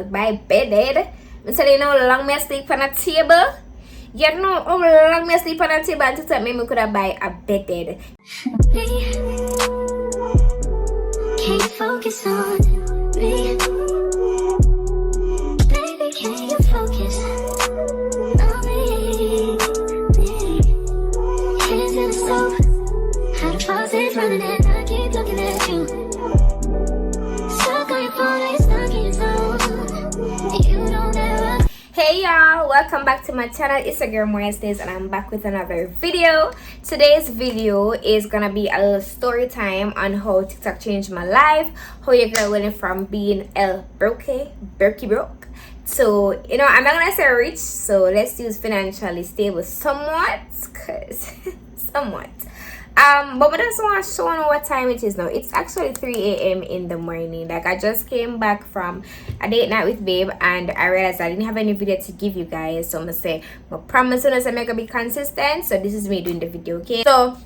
by bedded. I tell you how long me sleep on a table. You know how long me sleep on a table until tell me could have buy a bedded. Can you focus on me? Baby, can you focus on me? Hands in the soap, how the faucet running and I keep looking at you. Stuck on your phone, stuck in your zone. You don't ever. Hey y'all, welcome back to my channel. It's your girl Moyaspencersahs and I'm back with another video. Today's video is gonna be a little story time on how TikTok changed my life, how your girl went from being broke to, you know, I'm not gonna say rich, so let's use financially stable somewhat, cause somewhat. But I just want to show you what time it is now. It's actually 3 a.m. in the morning. Like, I just came back from a date night with babe and I realized I didn't have any video to give you guys. So I'm gonna say, I promise you I'm gonna be consistent. So this is me doing the video, okay? So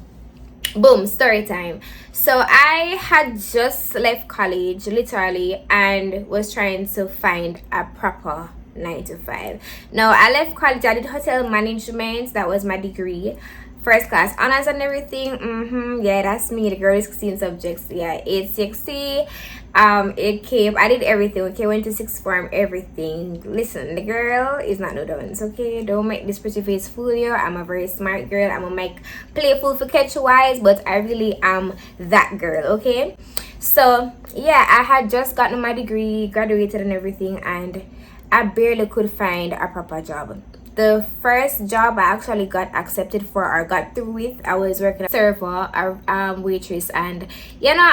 boom, story time. So I had just left college literally and was trying to find a proper 9 to 5. Now I left college, I did hotel management, that was my degree. First class honors and everything. Yeah, that's me, the girl is 16 subjects. Yeah, 860. It came, I did everything. Okay, went to sixth form, everything. Listen, the girl is not no dance, okay? Don't make this pretty face fool you. I'm a very smart girl. I'm gonna make playful for catch wise, but I really am that girl, okay? So yeah, I had just gotten my degree, graduated and everything, and I barely could find a proper job. The first job I actually got accepted for or got through with, I was working as a server, a waitress, and you know,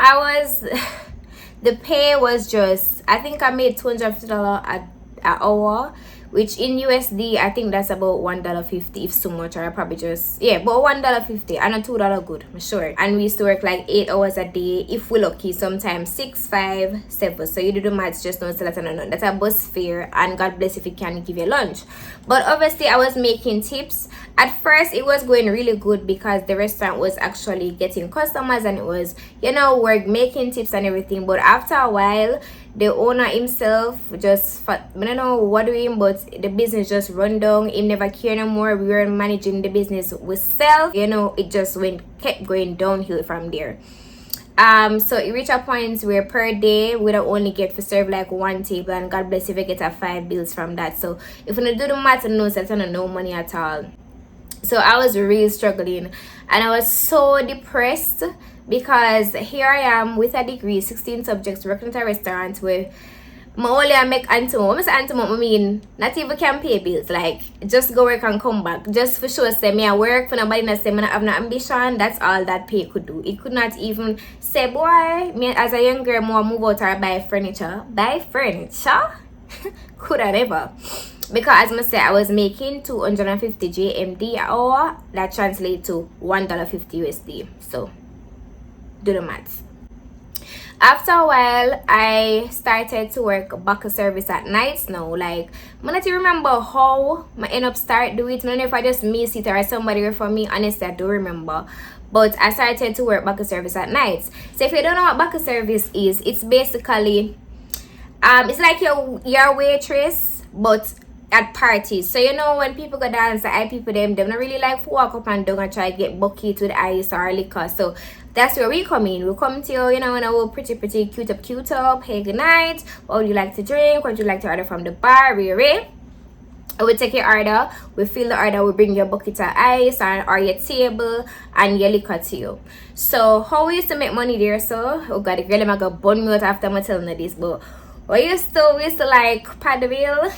the pay was just, I think I made $250 an hour, which in USD I think that's about $1.50 if so much, or I probably just, yeah, but $1.50 and a $2 good, I'm sure. And we used to work like 8 hours a day if we're lucky, sometimes 6, 5, 7. So you do the maths, just don't say that's a bus fare, and God bless if you can give you lunch. But obviously I was making tips. At first it was going really good because the restaurant was actually getting customers and it was, you know, we're making tips and everything. But after a while, the owner himself just, I don't know what doing, but the business just run down. He never care no more. We were managing the business with self, you know, it just kept going downhill from there. So it reached a point where per day we don't only get to serve like one table, and God bless if you get a 5 bills from that. So if you do the math, no sense and no money at all. So I was really struggling and I was so depressed because here I am with a degree, 16 subjects, working at a restaurant where I only make antimum. I mean, not even can pay bills. Like, just go work and come back. Just for sure, say me I work for nobody that say me I have no ambition. That's all that pay could do. It could not even say, boy, me as a young girl, more move out or buy furniture. Buy furniture? Could I never? Because as I said, I was making 250 JMD an hour. That translates to $1.50 USD. So do the maths. After a while, I started to work back a service at nights now. Like, I don't remember how I end up start do it. I don't know if I just miss it or somebody refer me. Honestly, I don't remember. But I started to work back a service at nights. So if you don't know what back a service is, it's basically it's like your waitress, but at parties. So you know when people go dance, the people them don't really like to walk up and down and try to get bucket with ice or liquor. So that's where we come in. We come to you, you know, in a pretty cute up. Hey, good night. What would you like to drink? What would you like to order from the bar? We take your order, we fill the order, we bring your bucket of ice or your table and your liquor to you. So how we used to make money there? So oh god, the girl am gonna burn me out after I'm telling you this, but we used to like pad the wheel,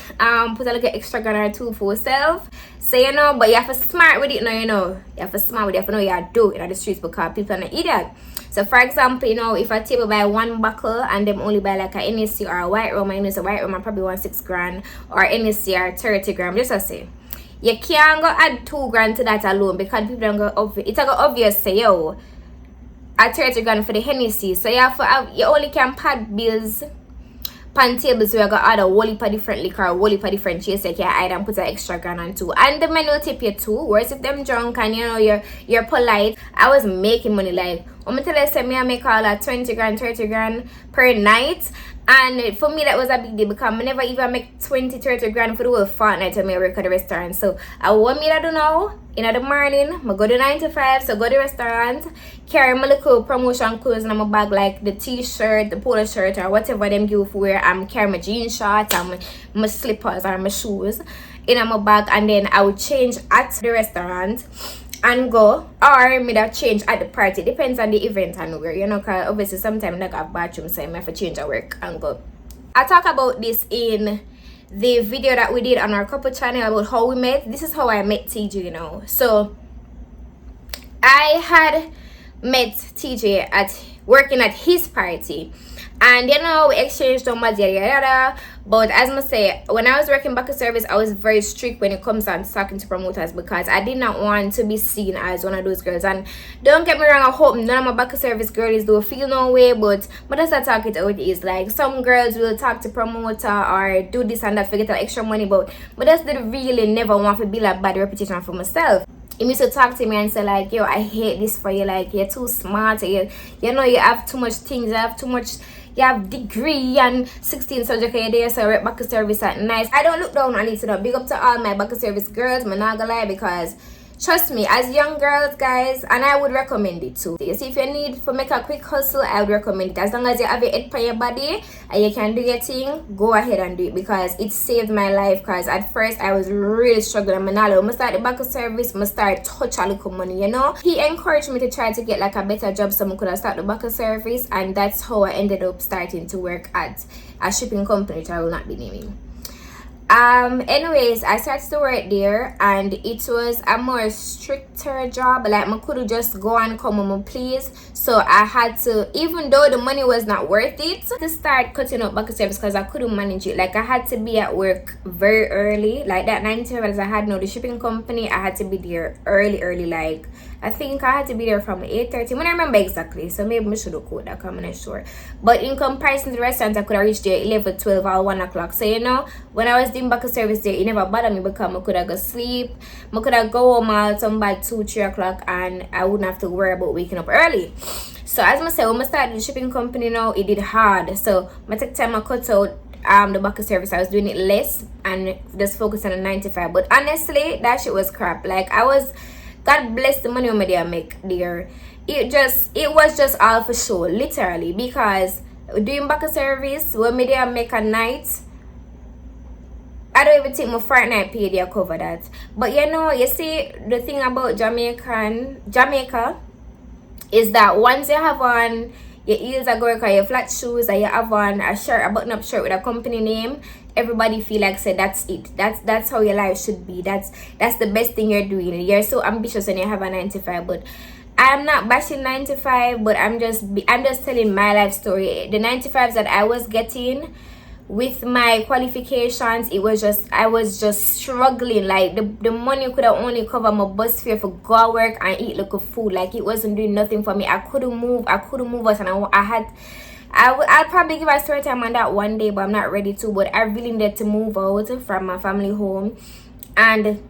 put a little extra gun or two for yourself. So you know, but you have to smart with it now, you know. You have to smart with it, you have to know you do in the streets because people are not idiot. So for example, you know, if a table buy one buckle and them only buy like a NSC or a white rum, and a white rum and probably 6 grand, or NSC or 30 grand, just to say. You can't go add 2 grand to that alone because people don't go it's a go obvious say yo at 30 grand for the Hennessy. So you have to you only can pad bills pan tables where I got other whole heap of different liquor, whole heap of different chase, like you hide and put an extra grand on too. And the men will tip you too. Whereas if them drunk and you know you're polite, I was making money. Like I'm gonna tell you, say me I make all that 20 grand, 30 grand per night, And for me that was a big deal because I never even make 20-30 grand for the whole fortnight when I work at the restaurant. So I want me to do now in the morning, I go to 9 to 5, so go to the restaurant, carry my little promotion clothes in my bag, like the t-shirt, the polo shirt, or whatever them give for wear. I'm carry my jean shorts and my slippers or my shoes in my bag, and then I would change at the restaurant and go, or me that change at the party. Depends on the event and where, you know, because obviously sometimes I have bathroom, so I have to change at work and go. I talk about this in the video that we did on our couple channel about how we met. This is how I met TJ, you know. So I had met TJ at working at his party, and you know we exchanged numbers, yada yada. But as I say, when I was working back of service, I was very strict when it comes down to talking to promoters because I did not want to be seen as one of those girls. And don't get me wrong, I hope none of my back of service girls do feel no way, but that's not talk it out is like some girls will talk to promoter or do this and that for get extra money, but that's the really never want to build a bad reputation for myself. He used to talk to me and say like, yo, I hate this for you, like you're too smart, you know, you have too much things, you have too much, you have degree and 16 subject a day, so right back to service at night. I don't look down on it, you know. Big up to all my back to service girls, I'm not gonna lie, because trust me, as young girls, guys, and I would recommend it too. You see, if you need to make a quick hustle, I would recommend it. As long as you have your head for your body and you can do your thing, go ahead and do it, because it saved my life. Because at first I was really struggling. I'm start the back of service, I start touch a little money, you know. He encouraged me to try to get like a better job so I could have started the back of service, and that's how I ended up starting to work at a shipping company which I will not be naming. Anyways, I started to work there, and it was a more stricter job. Like I couldn't just go and come on please, so I had to, even though the money was not worth it, to start cutting up back of service because I couldn't manage it. Like I had to be at work very early, like that 9 to 5 as I had no the shipping company. I had to be there early, like I think I had to be there from 8:30. I don't remember exactly, so maybe I should have called that, I'm not sure. But in comparison to the restaurant, I could have reached there 11, 12 or 1 o'clock. So you know, when I was doing back of service there, it never bothered me because I could have go sleep, I could have go home at some by 2, 3 o'clock, and I wouldn't have to worry about waking up early. So as I said, when I started the shipping company now, it did hard. So I take time I cut out the back of service. I was doing it less and just focus on the 9 to 5. But honestly, that shit was crap. Like I was, God bless the money I make there. It was just all for show, literally, because doing back of service when I make a night, I don't even think my fortnight pay they cover that. But you know, you see, the thing about Jamaica is that once you have on your heels are going, your flat shoes, and you have on a shirt, a button-up shirt with a company name, everybody feel like say that's it. That's how your life should be. That's the best thing you're doing. You're so ambitious when you have a 9 to 5. But I'm not bashing 9 to 5, but I'm just telling my life story. The 9 to 5s that I was getting with my qualifications, I was just struggling. Like the money could have only covered my bus fare for go to work and eat local food. Like it wasn't doing nothing for me. I couldn't move us, and I'll probably give a story time on that one day, but I'm not ready to. But I really needed to move out from my family home, and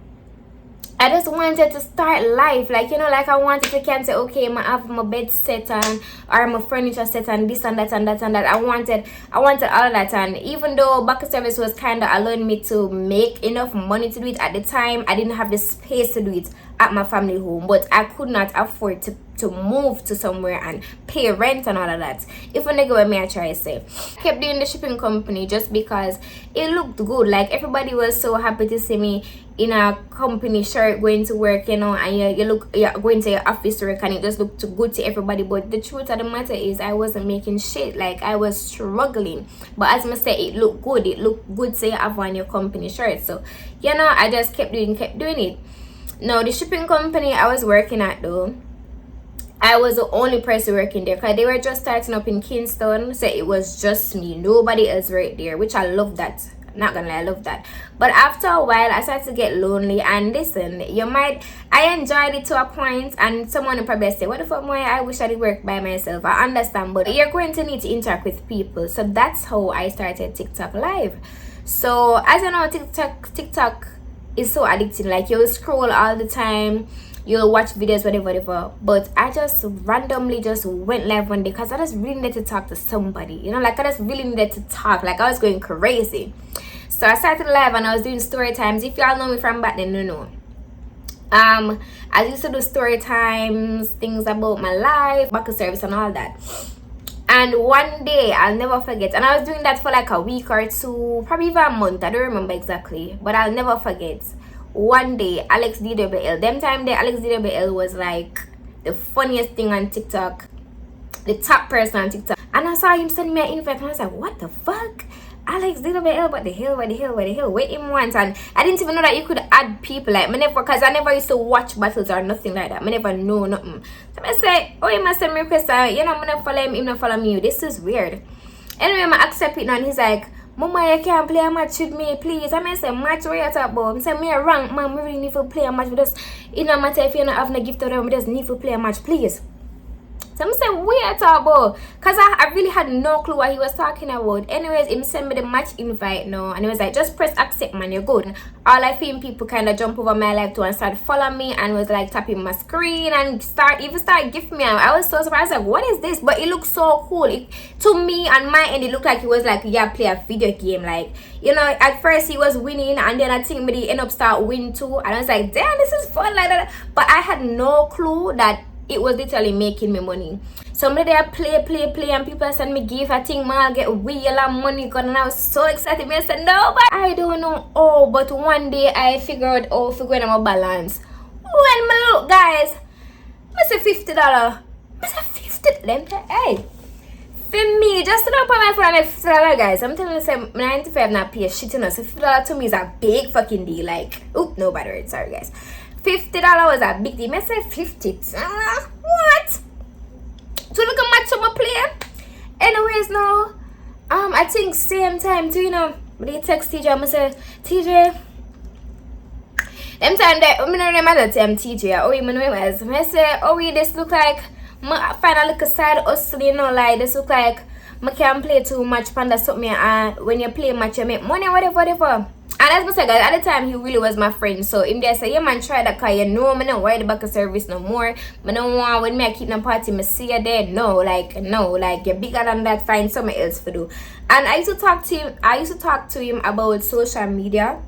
I just wanted to start life, like, you know, like I wanted to can say, okay, I have my bed set and or my furniture set and this and that and that and that. I wanted all of that. And even though back service was kind of allowing me to make enough money to do it at the time, I didn't have the space to do it at my family home. But I could not afford to move to somewhere and pay rent and all of that. If a nigga with me, I try to say, I kept doing the shipping company just because it looked good. Like everybody was so happy to see me in a company shirt going to work, you know, and you're going to your office to work, and it just looked good to everybody. But the truth of the matter is I wasn't making shit. Like I was struggling. But as I said, it looked good. It looked good to have on your company shirt. So, you know, I just kept doing it. Now the shipping company I was working at though, I was the only person working there because they were just starting up in Kingston, so it was just me, nobody else right there, which I love that. Not gonna lie, I love that. But after a while I started to get lonely. And listen, I enjoyed it to a point, and someone will probably say, what the fuck, Moya, I wish I did work by myself. I understand, but you're going to need to interact with people. So that's how I started TikTok live. So as you know, TikTok is so addicting. Like you'll scroll all the time, you'll watch videos, whatever. But I just randomly just went live one day because I just really needed to talk to somebody, you know, like I just really needed to talk, like I was going crazy. So I started live and I was doing story times. If y'all know me from back then, you know. I used to do story times, things about my life, back of service and all that. And one day I'll never forget, and I was doing that for like a week or two, probably even a month, I don't remember exactly, but I'll never forget. One day Alex DWL, them time there Alex DWL was like the funniest thing on TikTok, the top person on TikTok, and I saw him send me an invite and I was like, what the fuck? Alex DWL, what the hell, wait him once. And I didn't even know that you could add people, like, because I never used to watch battles or nothing like that. I never know nothing. So I say, oh, he must send me a request, you know, I'm gonna follow him not follow me. This is weird. Anyway, I accept it now, and he's like, Mama, you can't play a match with me, please. I say, match where you talk about? I say, me a rank, man, we really need to play a match with us. It no matter if you don't have no gift or them, we just need to play a match, please. So I'm saying, what you talk about? Because I really had no clue what he was talking about. Anyways, he sent me the match invite now, and he was like, just press accept, man, you're good. All I feel people kind of jump over my life too and start following me and was like tapping my screen and start gifting me. I was so surprised, like, what is this? But it looked so cool. To me, on my end, it looked like it was like, yeah, play a video game. Like, you know, at first he was winning, and then I think he end up start win too. And I was like, damn, this is fun like that. But I had no clue that it was literally making me money. Somebody there play and people send me gift. I think I'll get real money, and I was so excited. I said no, but I don't know. Oh, but one day I figured out figuring out my balance. When I look, guys, I say $50. I say $50. Let me hey. For me, just to know put my phone on $50, guys. I'm telling you, say 95 not pay shit, you know. So $50 to me is a big fucking deal. Like, oop, no bad word. Sorry, guys. $50 was a big deal. I say 50. What? To look at match on my play. Anyways, now, I think same time too, you know. But they text TJ, I say, TJ. Them time that I don't remember the time TJ. Oh, you know him as. I say, oh, this look like I find a little side hustle, you know, like this look like I can't play too much panda something, and when you play match you make money, whatever. And as I said, guys, at the time he really was my friend. So if they say, yeah man, try that, cause you know me not worry the back of service no more. I don't want when me I keep the party, me see you there. No, like you're bigger than that, find something else to do. And I used to talk to him about social media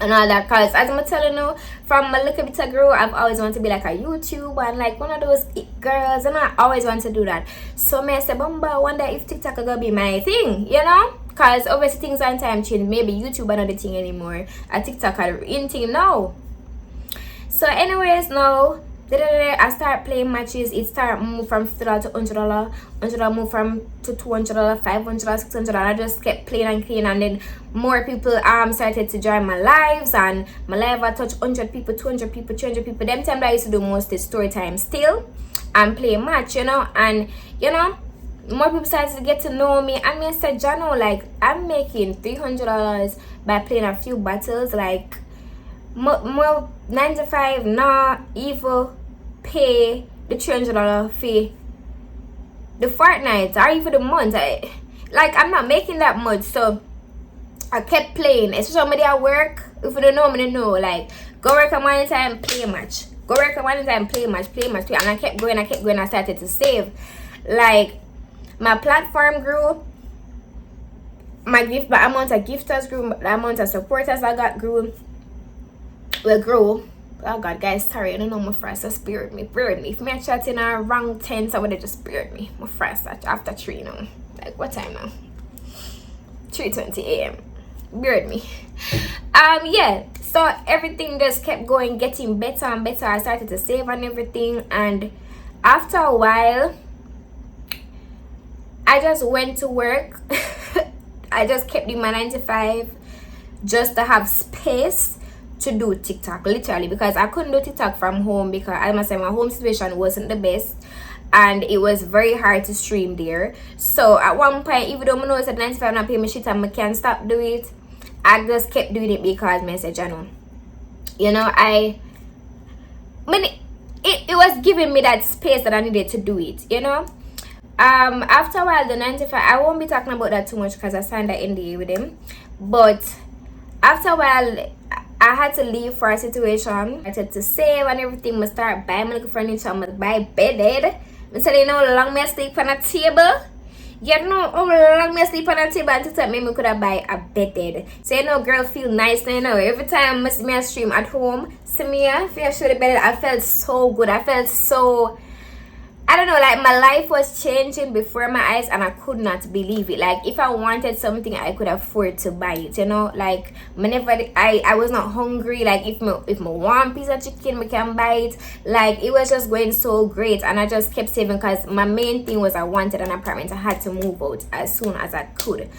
and all that, cause as I'm telling you, from my little bit of girl, I've always wanted to be like a YouTuber and like one of those girls, and I always want to do that. So me I said, Bumba, I wonder if TikTok is gonna be my thing, you know? Cause obviously things on time change. Maybe YouTube are not the thing anymore. A TikTok are in thing now. So anyways, now I start playing matches. It start move from $50 to $100. $100 move from to $200, $500, $600. I just kept playing, and then more people started to join my lives, and my live I touch 100 people, 200 people, 300 people. Them time that I used to do most is story time still and play match, you know, and you know. More people started to get to know me, and me I said, Jano, like I'm making $300 by playing a few battles. Like more 95 not even pay the $300 fee the fortnight or even the month. I'm not making that much, so I kept playing. Especially somebody at work, if you don't know me, know, like go work on one time, play a match. Go work on one time, play a match. And I kept going. I started to save. Like my platform grew, my amount of gifters grew, the amount of supporters I got grew. Oh God, guys, sorry, I don't know my friends just spirit me. If me a chat in a wrong 10, somebody just spirit me. My friends after 3 you know. Like what time now? 3:20 a.m. Beard me. Yeah. So everything just kept going, getting better and better. I started to save and everything, and after a while I just went to work. I just kept doing my 9 to 5 just to have space to do TikTok, literally, because I couldn't do TikTok from home because I must say my home situation wasn't the best and it was very hard to stream there. So at one point, even though I know it's at 9 to 5 not pay me shit and I can't stop doing it, I just kept doing it because I said, you know, it was giving me that space that I needed to do it, you know. After a while, the 9 to 5, I won't be talking about that too much because I signed an NDA with him, but after a while I had to leave for a situation. I had to save and everything. I start buying my little furniture. I buy bedded. I said, you know how long I sleep on a table? You know how long I sleep on a table until that made me could have buy a bedded. So you know, girl feel nice. You know, every time I see me a stream at home, see me if I show the bedded, I felt so good. I felt so, I don't know, like my life was changing before my eyes and I could not believe it. Like if I wanted something, I could afford to buy it, you know. Like whenever I was not hungry, like if I want piece of chicken, we can buy it. Like it was just going so great, and I just kept saving because my main thing was I wanted an apartment. I had to move out as soon as I could.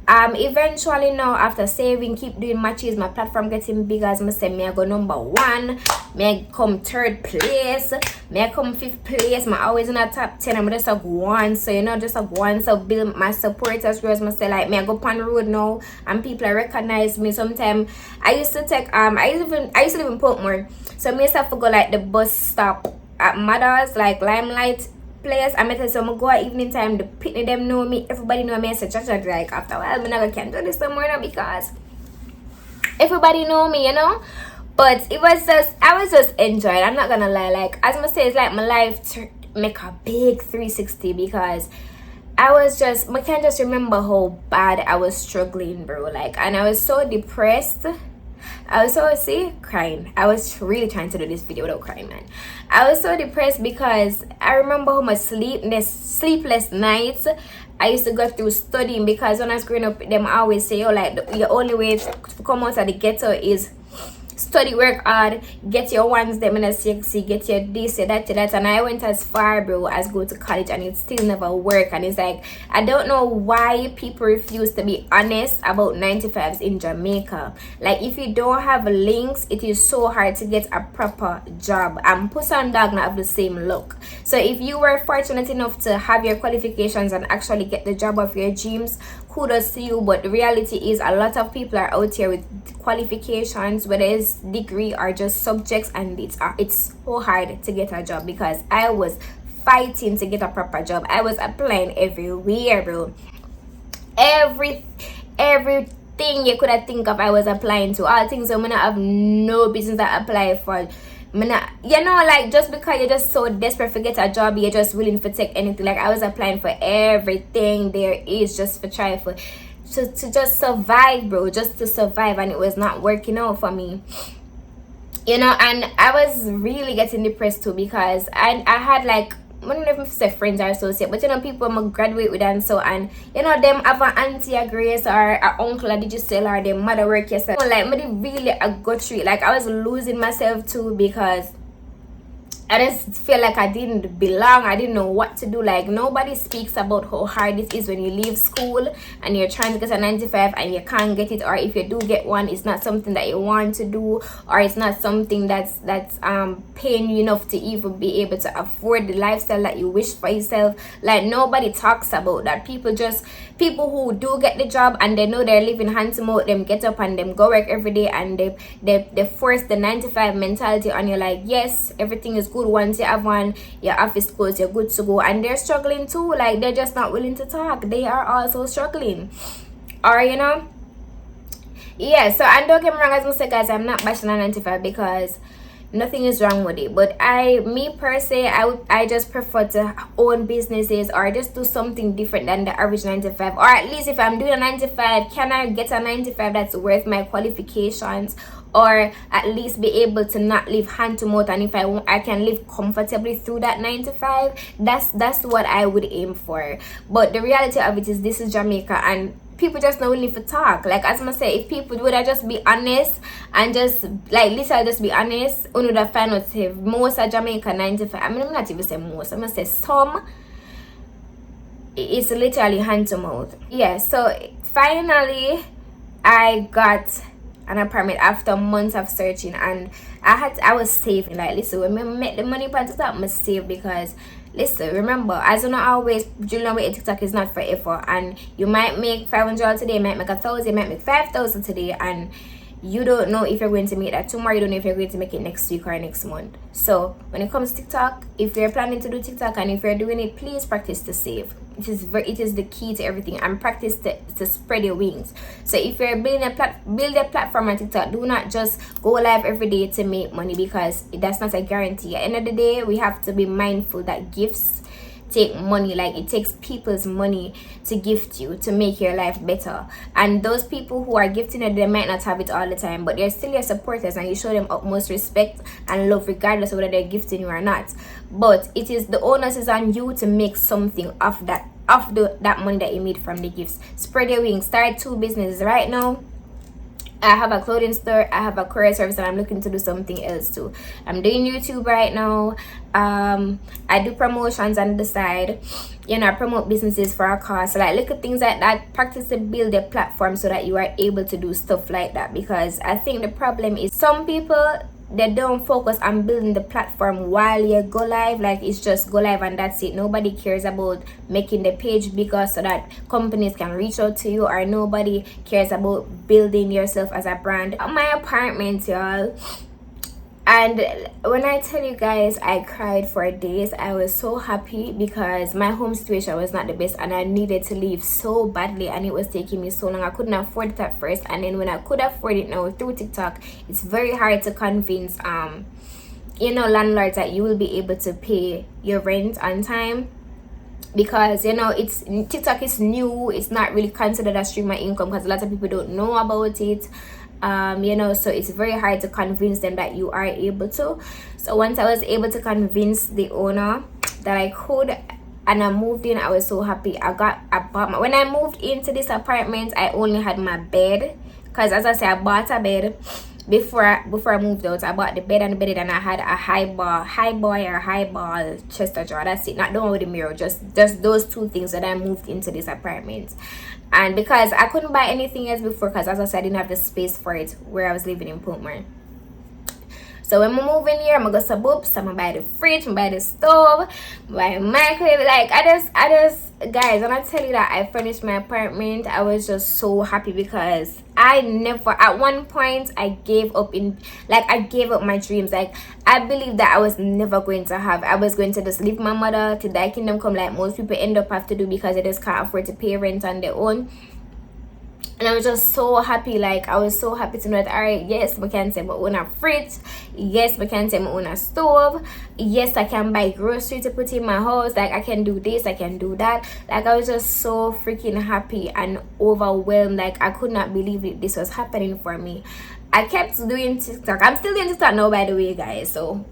Eventually now, after saving, keep doing matches, my platform getting bigger. As I say, me I go number 1, me I come 3rd place, me I come 5th place, me always in the top 10. I'm just a one, so you know, just a one. So build my supporters, whereas I say like me I go on the road now and people recognize me. Sometimes I used to take I used to live in Portmore, so me used to have to go like the bus stop at Mother's, like Limelight place. I met so I go at evening time, the pitney them know me, everybody know me. I said like after a while, I'm not can do this somewhere now because everybody know me, you know. But it was just, I was just enjoying. I'm not gonna lie, like as I say, it's like my life make a big 360 because I was just, I can't just remember how bad I was struggling, bro. Like, and I was so depressed. I was so, crying. I was really trying to do this video without crying, man. I was so depressed because I remember how much sleepless nights I used to go through studying, because when I was growing up, them always say, oh, like, the only way to come out of the ghetto is study, work hard, get your ones, them in a CXC, get your this, your that, and I went as far, bro, as go to college, and it still never worked. And it's like, I don't know why people refuse to be honest about 95s in Jamaica. Like, if you don't have links, it is so hard to get a proper job, and Puss and Dog not have the same look. So if you were fortunate enough to have your qualifications and actually get the job of your dreams, kudos to you. But the reality is a lot of people are out here with qualifications, whether it's degree or just subjects, and it's so hard to get a job, because I was fighting to get a proper job. I was applying everywhere, bro. Everything you could have think of, I was applying to. All things I'm gonna have no business to apply for. You know, like, just because you're just so desperate to get a job, you're just willing to take anything. Like, I was applying for everything there is just for try for to just survive, bro, just to survive, and it was not working out for me, you know. And I was really getting depressed too, because I had like, I don't know if I say friends or associate, but you know, people I'm graduate with, and so, and you know, them have an auntie a Grace or an uncle a digital or their mother work yourself. Like, me really I go through it. Like, I was losing myself too, because I just feel like I didn't belong. I didn't know what to do. Like, nobody speaks about how hard it is when you leave school and you're trying to get a 95 and you can't get it, or if you do get one, it's not something that you want to do, or it's not something that's paying you enough to even be able to afford the lifestyle that you wish for yourself. Like, nobody talks about that. People who do get the job and they know they're living hand to mouth, them get up and them go work every day, and they force the 95 mentality on you. Like, yes, everything is good once you have one, your office closed, you're good to go. And they're struggling too. Like, they're just not willing to talk. They are also struggling, or you know. Yeah, so, and don't get me wrong, as I say, guys, I'm not bashing on 95 because nothing is wrong with it, but me per se, I just prefer to own businesses or just do something different than the average 95. Or at least if I'm doing a 95, can I get a 95 that's worth my qualifications, or at least be able to not live hand to mouth, and if I can live comfortably through that 95. That's what I would aim for. But the reality of it is, this is Jamaica, and people just not willing to talk. Like, as I say, if people would just be honest and just like literally just be honest, you would find out if most of Jamaica 95, I mean, I'm not even say most, I'm gonna say some, it's literally hand to mouth. Yeah, so finally I got an apartment after months of searching, and I was saving. Like, listen, when I make the money part of that, I must save, because listen, remember, as you know, always Julian with TikTok is not forever, and you might make 500 today, you might make 1,000, you might make 5,000 today, and you don't know if you're going to make that tomorrow. You don't know if you're going to make it next week or next month. So when it comes to TikTok, if you're planning to do TikTok and if you're doing it, please practice to save. It is the key to everything, and practice to spread your wings. So if you're building build a platform on TikTok, do not just go live every day to make money, because that's not a guarantee. At the end of the day, we have to be mindful that gifts take money. Like, it takes people's money to gift you, to make your life better. And those people who are gifting it, they might not have it all the time, but they're still your supporters, and you show them utmost respect and love regardless of whether they're gifting you or not. But it is the onus is on you to make something of that money that you made from the gifts. Spread your wings. Start 2 businesses. Right now I have a clothing store, I have a courier service, and I'm looking to do something else too. I'm doing YouTube right now. I do promotions on the side. You know, I promote businesses for a cost. So like little things like that. Practice to build a platform so that you are able to do stuff like that. Because I think the problem is some people, they don't focus on building the platform while you go live. Like, it's just go live and that's it. Nobody cares about making the page bigger so that companies can reach out to you, or nobody cares about building yourself as a brand. My apartment, y'all, and when I tell you guys, I cried for days. I was so happy because my home situation was not the best, and I needed to leave so badly, and it was taking me so long. I couldn't afford it at first, and then when I could afford it now through TikTok, it's very hard to convince you know, landlords that you will be able to pay your rent on time, because you know, it's TikTok is new. It's not really considered a stream of income because a lot of people don't know about it. You know, so it's very hard to convince them that you are able to. So once I was able to convince the owner that I could, and I moved in, I was so happy. When I moved into this apartment, I only had my bed, because as I said, I bought a bed before I moved out. I bought the bed and the bed, and I had a high ball chest of drawer. That's it. Not the one with the mirror, just those 2 things that I moved into this apartment. And because I couldn't buy anything else before, because as I said, I didn't have the space for it where I was living in Portmore. So when I move in here, I'm gonna go suburbs. I'm gonna buy the fridge, I'm gonna buy the stove, buy a microwave. Like, I just guys, when I tell you that I finished my apartment, I was just so happy, because I never, at one point, I gave up my dreams. Like, I believed that I was never going to have, I was going to just leave my mother to die kingdom come, like most people end up have to do, because they just can't afford to pay rent on their own. And I was just so happy. Like, I was so happy to know that, all right, yes, I can say I own a fridge, yes, I can say I own a stove, yes, I can buy groceries to put in my house, like I can do this, I can do that. Like, I was just so freaking happy and overwhelmed. Like, I could not believe it, this was happening for me. I kept doing TikTok. I'm still doing TikTok now, by the way, guys. So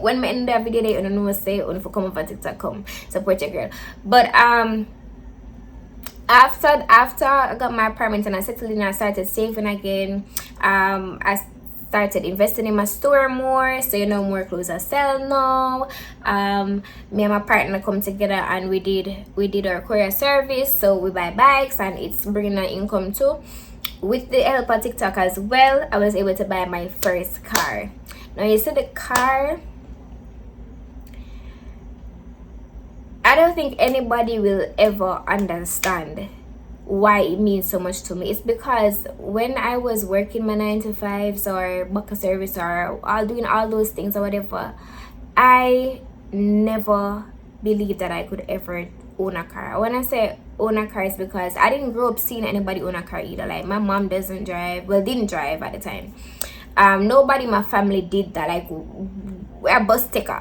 when I end the video, they don't know say, if you come over TikTok, come support your girl. But after I got my apartment and I settled in, I started saving again. I started investing in my store more, so you know, more clothes I sell now. Me and my partner come together and we did our courier service, so we buy bikes and it's bringing an income too. With the help of TikTok as well, I was able to buy my first car. Now you see the car, I don't think anybody will ever understand why it means so much to me. It's because when I was working my 9-to-5s or back service or doing all those things or whatever, I never believed that I could ever own a car. When I say own a car, it's because I didn't grow up seeing anybody own a car either. Like, my mom didn't drive at the time. Nobody in my family did that. Like, we're a bus taker.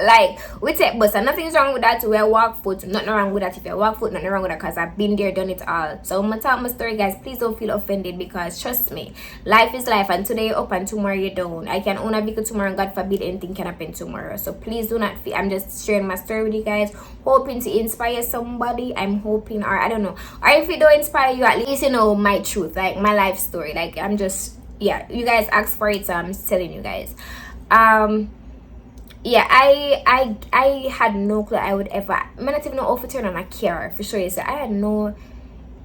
Like, we take bus, and nothing's wrong with that. We walk foot, nothing wrong with that. If you walk foot, nothing wrong with that, because I've been there, done it all. So I'm gonna tell my story, guys. Please don't feel offended, because trust me, life is life, and today you're up and tomorrow you're down. I can own a vehicle tomorrow, and God forbid anything can happen tomorrow. So please do not feel, I'm just sharing my story with you guys, hoping to inspire somebody. I'm hoping, or I don't know, or if it don't inspire you, at least you know my truth, like my life story. Like, I'm just, yeah, you guys asked for it, so I'm just telling you guys. Yeah, I had no clue I would ever, I not even know how to turn on a car for sure. So I had no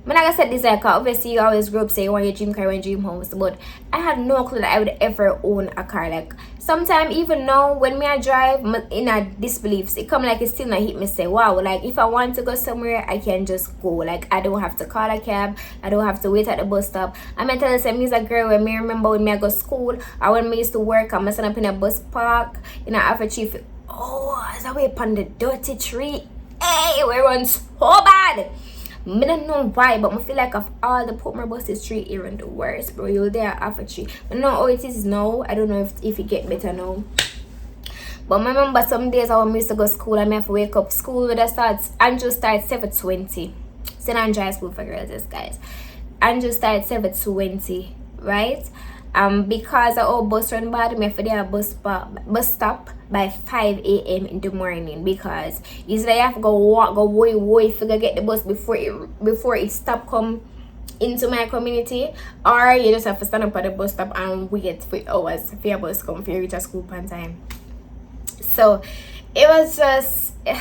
I'm not gonna say this like obviously you always grow up saying you want your dream car, you want your dream house, but I had no clue that I would ever own a car. Like sometimes even now when me I drive in a disbeliefs, it come like it still not hit me say wow, like if I want to go somewhere I can just go. Like I don't have to call a cab, I don't have to wait at the bus stop. I'm gonna tell you some a girl when me remember when me I go school or when me used to work, I'm stand up in a bus park in a Alpha Chief. Oh, it's away upon the dirty tree. Hey, we run so bad. I don't know why, but I feel like of all the Portmore buses street here in the worst, bro. You're there after tree. I don't know how it is now. I don't know if it get better now. But I remember some days I used to go to school and I have to wake up. School with Andrew starts 7:20. St. Andrews School for girls, yes guys. Andrew starts 7:20, right? Because our bus run bad, me have to be at bus stop by 5 a.m. in the morning, because usually I have to go way figure get the bus before it stop come into my community, or you just have to stand up at the bus stop and wait for hours for your bus come for you reach a school on time. So it was just I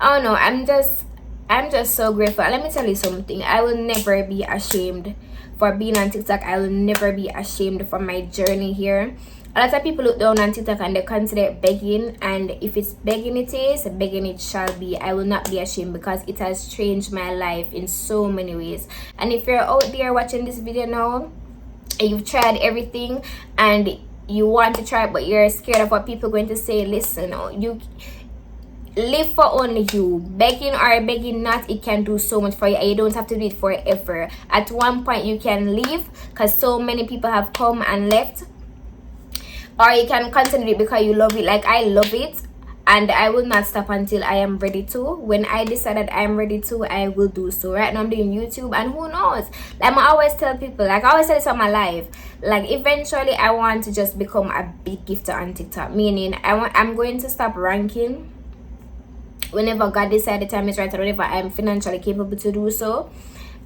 don't know, I'm just so grateful. And let me tell you something, I will never be ashamed for being on TikTok. I will never be ashamed for my journey here. A lot of people look down on TikTok and they consider it begging, and if it's begging it is, begging it shall be. I will not be ashamed because it has changed my life in so many ways. And if you're out there watching this video now and you've tried everything and you want to try it but you're scared of what people are going to say, listen, you live for only you. Begging or begging not, it can do so much for you, and you don't have to do it forever. At one point you can leave because so many people have come and left, or you can continue it because you love it. Like I love it, and I will not stop until I am ready to. When I decided I am ready to, I will do so. Right now I'm doing YouTube, and who knows, like I always tell people, like I always say this on my life, like eventually I want to just become a big gifter on TikTok, meaning I'm going to stop ranking whenever God decides the time is right, or whenever I'm financially capable to do so.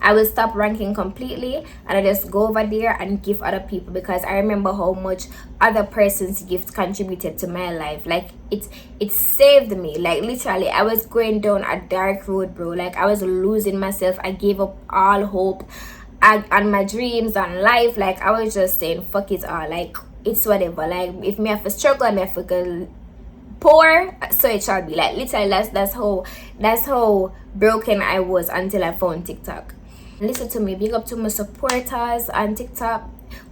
I will stop ranking completely and I just go over there and give other people, because I remember how much other person's gifts contributed to my life. Like it saved me. Like literally I was going down a dark road, bro. Like I was losing myself. I gave up all hope and my dreams and life. Like I was just saying fuck it all, like it's whatever. Like if me have to struggle, me have to go poor, so it shall be. Like literally that's how broken I was until I found TikTok. Listen to me, big up to my supporters on TikTok,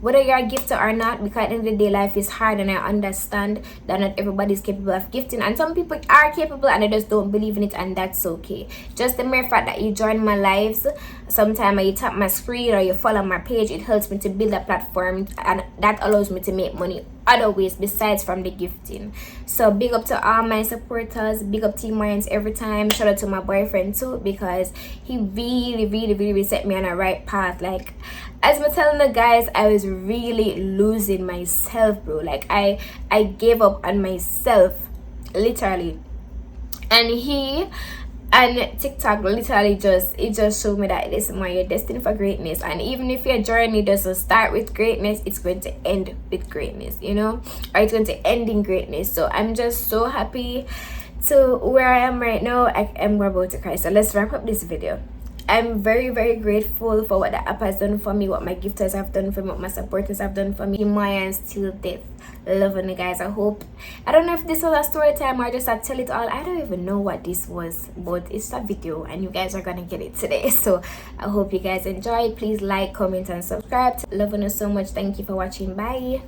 whether you're a gifter or not, because at the end of the day life is hard, and I understand that not everybody is capable of gifting, and some people are capable and they just don't believe in it, and that's okay. Just the mere fact that you join my lives sometime, or you tap my screen, or you follow my page, it helps me to build a platform, and that allows me to make money other ways besides from the gifting. So big up to all my supporters, big up Team Wines every time. Shout out to my boyfriend too, because he really set me on a right path. Like as I'm telling the guys, I was really losing myself, bro. Like I gave up on myself literally, and TikTok literally just showed me that listen, man, you're destined for greatness. And even if your journey doesn't start with greatness, it's going to end with greatness, you know, or it's going to end in greatness. So I'm just so happy to where I am right now. I am about to cry. So let's wrap up this video. I'm very grateful for what the app has done for me, what my gifters have done for me, what my supporters have done for me. My and still death. Loving you guys. I don't know if this was a story time or just a tell it all. I don't even know what this was, but it's a video and you guys are gonna get it today. So I hope you guys enjoy. Please like, comment and subscribe. Loving you so much. Thank you for watching. Bye.